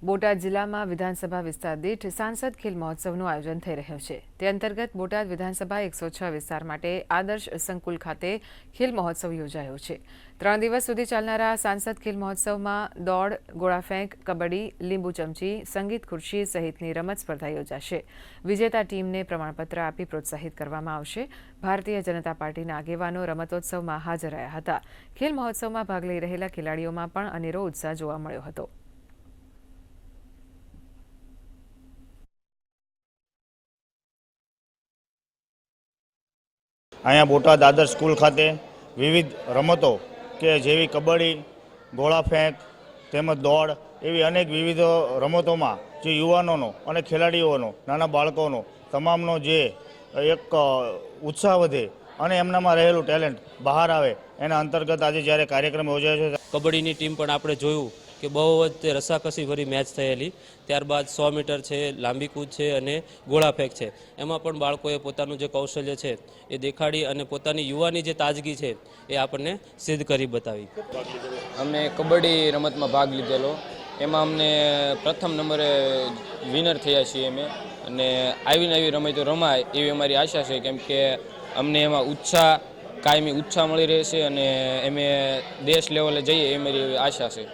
બોટાદ જિલ્લામાં વિધાનસભા વિસ્તાર દીઠ સાંસદ ખેલ મહોત્સવનું આયોજન થઈ રહ્યું છે। તે અંતર્ગત બોટાદ વિધાનસભા 106 વિસ્તાર માટે આદર્શ સંકુલ ખાતે ખેલ મહોત્સવ યોજાયો છે। 3 દિવસ સુધી ચાલનારા સાંસદ ખેલ મહોત્સવમાં દોડ, ગોળાફેંક, કબડ્ડી, લીંબુ ચમચી, સંગીત ખુરશી સહિતની રમત સ્પર્ધા યોજાશે। વિજેતા ટીમને પ્રમાણપત્ર આપી પ્રોત્સાહિત કરવામાં આવશે। ભારતીય જનતા પાર્ટીના આગેવાનો રમતોત્સવમાં હાજર રહ્યા હતા। ખેલ મહોત્સવમાં ભાગ લઈ રહેલા ખેલાડીઓમાં પણ અનેરો ઉત્સાહ જોવા મળ્યો હતો। અહીંયા બોટાદ આદર્શ સ્કૂલ ખાતે વિવિધ રમતો કે જેવી કબડ્ડી, ગોળાફેંક તેમજ દોડ એવી અનેક વિવિધ રમતોમાં જે યુવાનોનો અને ખેલાડીઓનો, નાના બાળકોનો તમામનો જે એક ઉત્સાહ વધે અને એમનામાં રહેલું ટેલેન્ટ બહાર આવે એના અંતર્ગત આજે જ્યારે કાર્યક્રમ યોજાયો છે। કબડ્ડીની ટીમ પણ આપણે જોયું કે બહુ જ રસાકસી ભરી મેચ થયેલી। ત્યારબાદ 100 મીટર છે, લાંબી કૂદ છે અને ગોળાફેંક છે। એમાં પણ બાળકોએ પોતાનું જે કૌશલ્ય છે એ દેખાડી અને પોતાની યુવાની જે તાજગી છે એ આપણને સિદ્ધ કરી બતાવી। અમને કબડ્ડી રમતમાં ભાગ લીધેલો, એમાં અમને પ્રથમ નંબરે વિનર થયા છીએ અમે, અને આવી રમતો રમાય એવી અમારી આશા છે, કેમ કે અમને એમાં કાયમી ઉત્સાહ મળી રહેશે અને અમે દેશ લેવલે જઈએ એ મારી આશા છે।